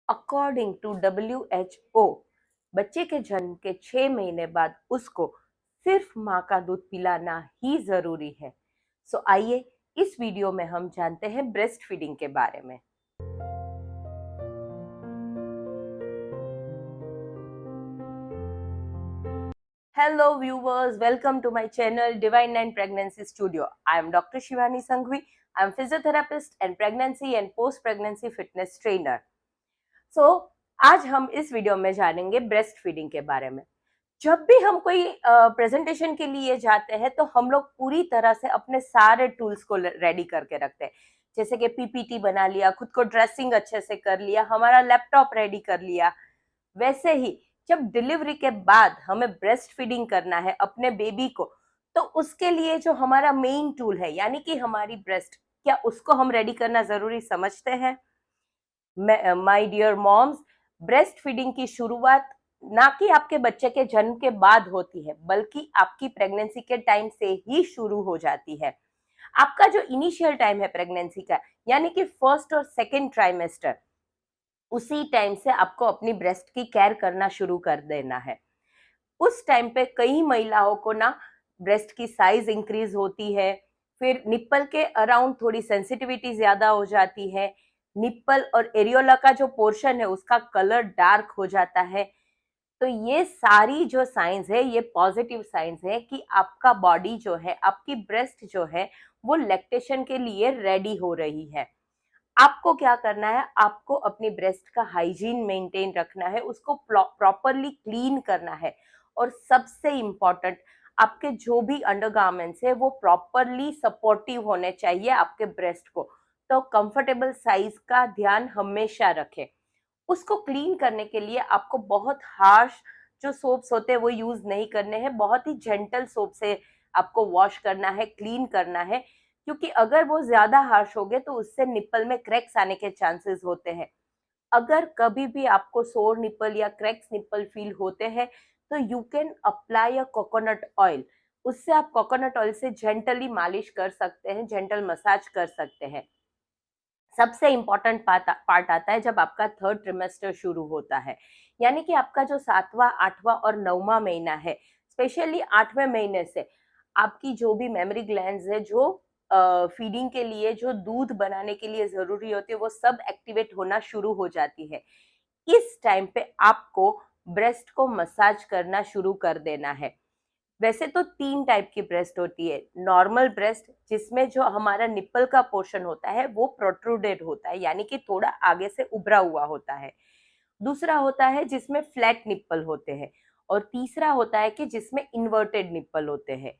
According to WHO बच्चे के जन्म के 6 महीने बाद उसको सिर्फ माँ का दूध पिलाना ही जरूरी है। सो आइए इस वीडियो में हम जानते हैं ब्रेस्ट फीडिंग के बारे में। Hello viewers, welcome to my channel Divine Nine Pregnancy Studio. I am Dr. Shivani Sanghvi. I am physiotherapist and pregnancy and post-pregnancy fitness trainer. आज हम इस वीडियो में जानेंगे ब्रेस्ट फीडिंग के बारे में। जब भी हम कोई प्रेजेंटेशन के लिए जाते हैं तो हम लोग पूरी तरह से अपने सारे टूल्स को रेडी करके रखते हैं, जैसे कि पीपीटी बना लिया, खुद को ड्रेसिंग अच्छे से कर लिया, हमारा लैपटॉप रेडी कर लिया। वैसे ही जब डिलीवरी के बाद हमें ब्रेस्ट फीडिंग करना है अपने बेबी को, तो उसके लिए जो हमारा मेन टूल है यानी कि हमारी ब्रेस्ट, क्या उसको हम रेडी करना जरूरी समझते हैं? My dear moms, breast feeding की शुरुआत ना कि आपके बच्चे के जन्म के बाद होती है, बल्कि आपकी प्रेगनेंसी के टाइम से ही शुरू हो जाती है। आपका जो इनिशियल टाइम है प्रेगनेंसी का, यानी कि फर्स्ट और सेकेंड ट्राइमेस्टर, उसी टाइम से आपको अपनी ब्रेस्ट की केयर करना शुरू कर देना है। उस टाइम पे कई महिलाओं को ना ब्रेस्ट की साइज इंक्रीज होती है, फिर निप्पल के अराउंड थोड़ी सेंसिटिविटी ज्यादा हो जाती है, निप्पल और एरियोला का जो पोर्शन है उसका कलर डार्क हो जाता है। तो ये सारी जो साइंस है, ये पॉजिटिव साइंस है कि आपका बॉडी जो है, आपकी ब्रेस्ट जो है, वो लैक्टेशन के लिए रेडी हो रही है। आपको क्या करना है, आपको अपनी ब्रेस्ट का हाइजीन मेंटेन रखना है, उसको प्रॉपरली क्लीन करना है, और सबसे इम्पोर्टेंट, आपके जो भी अंडरगारमेंट्स है वो प्रॉपरली सपोर्टिव होने चाहिए आपके ब्रेस्ट को। तो कंफर्टेबल साइज का ध्यान हमेशा रखें। उसको क्लीन करने के लिए आपको बहुत हार्श जो सोप्स होते हैं वो यूज नहीं करने हैं, बहुत ही जेंटल सोप से आपको वॉश करना है, क्लीन करना है, क्योंकि अगर वो ज्यादा हार्श हो गए तो उससे निप्पल में क्रैक्स आने के चांसेस होते हैं। अगर कभी भी आपको सोर निप्पल या क्रैक्स निप्पल फील होते हैं तो you can apply a coconut oil. उससे आप कोकोनट ऑयल से जेंटली मालिश कर सकते हैं, जेंटल मसाज कर सकते हैं। सबसे इम्पोर्टेंट पार्ट आता है जब आपका थर्ड ट्रिमेस्टर शुरू होता है, यानी कि आपका जो 7वां, 8वां और 9वां महीना है। स्पेशली 8वें महीने से आपकी जो भी मेमोरी ग्लैंड्स है, जो फीडिंग के लिए, जो दूध बनाने के लिए जरूरी होती है, वो सब एक्टिवेट होना शुरू हो जाती है। इस टाइम पे आपको ब्रेस्ट को मसाज करना शुरू कर देना है। वैसे तो 3 टाइप की ब्रेस्ट होती है। नॉर्मल ब्रेस्ट, जिसमें जो हमारा निप्पल का पोर्शन होता है वो प्रोट्रूडेड होता है, यानी कि थोड़ा आगे से उभरा हुआ होता है। दूसरा होता है जिसमें फ्लैट निप्पल होते हैं, और तीसरा होता है कि जिसमें इन्वर्टेड निप्पल होते हैं।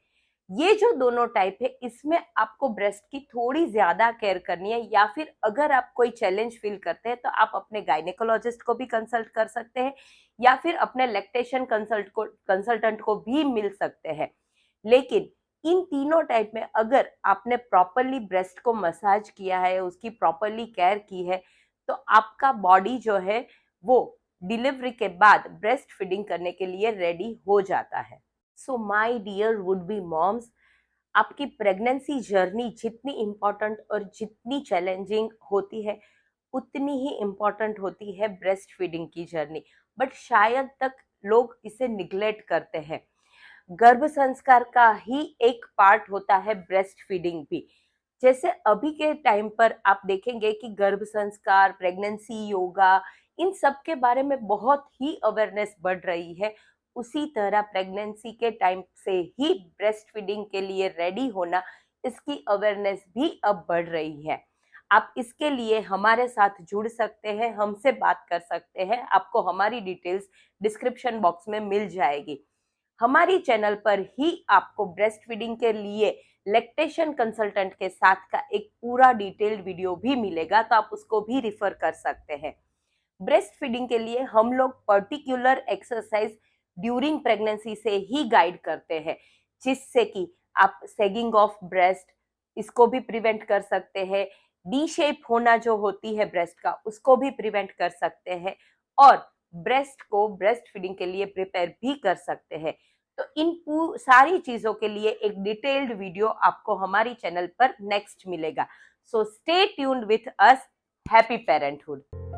ये जो दोनों टाइप है, इसमें आपको ब्रेस्ट की थोड़ी ज्यादा केयर करनी है, या फिर अगर आप कोई चैलेंज फील करते हैं तो आप अपने गायनेकोलॉजिस्ट को भी कंसल्ट कर सकते हैं, या फिर अपने लैक्टेशन कंसल्टेंट को भी मिल सकते हैं। लेकिन इन तीनों टाइप में अगर आपने प्रॉपरली ब्रेस्ट को मसाज किया है, उसकी प्रॉपरली केयर की है, तो आपका बॉडी जो है वो डिलीवरी के बाद ब्रेस्ट फीडिंग करने के लिए रेडी हो जाता है। So my dear would be moms, आपकी प्रेगनेंसी जर्नी जितनी इम्पोर्टेंट और जितनी चैलेंजिंग होती है, उतनी ही इम्पोर्टेंट होती है ब्रेस्ट फीडिंग की जर्नी। बट शायद तक लोग इसे निग्लेक्ट करते हैं। गर्भ संस्कार का ही एक पार्ट होता है ब्रेस्ट फीडिंग भी। जैसे अभी के टाइम पर आप देखेंगे कि गर्भ संस्कार, प्रेगनेंसी योगा, इन सब के बारे में बहुत ही अवेयरनेस बढ़ रही है। उसी तरह प्रेगनेंसी के टाइम से ही ब्रेस्ट फीडिंग के लिए रेडी होना, इसकी अवेयरनेस भी अब बढ़ रही है। आप इसके लिए हमारे साथ जुड़ सकते हैं, हमसे बात कर सकते हैं। आपको हमारी डिटेल्स डिस्क्रिप्शन बॉक्स में मिल जाएगी। हमारी चैनल पर ही आपको ब्रेस्ट फीडिंग के लिए लैक्टेशन कंसल्टेंट के साथ का एक पूरा डिटेल्ड वीडियो भी मिलेगा, तो आप उसको भी रिफर कर सकते हैं। ब्रेस्ट फीडिंग के लिए हम लोग पर्टिकुलर एक्सरसाइज ड्यूरिंग प्रेगनेंसी से ही गाइड करते हैं, जिससे कि आप सेगिंग ऑफ ब्रेस्ट, इसको भी प्रिवेंट कर सकते हैं। डी शेप होना जो होती है ब्रेस्ट का, उसको भी प्रिवेंट कर सकते हैं, और ब्रेस्ट को ब्रेस्ट फीडिंग के लिए प्रिपेयर भी कर सकते हैं। तो इन सारी चीजों के लिए एक डिटेल्ड वीडियो आपको हमारी चैनल पर नेक्स्ट मिलेगा। So stay tuned with us. Happy parenthood.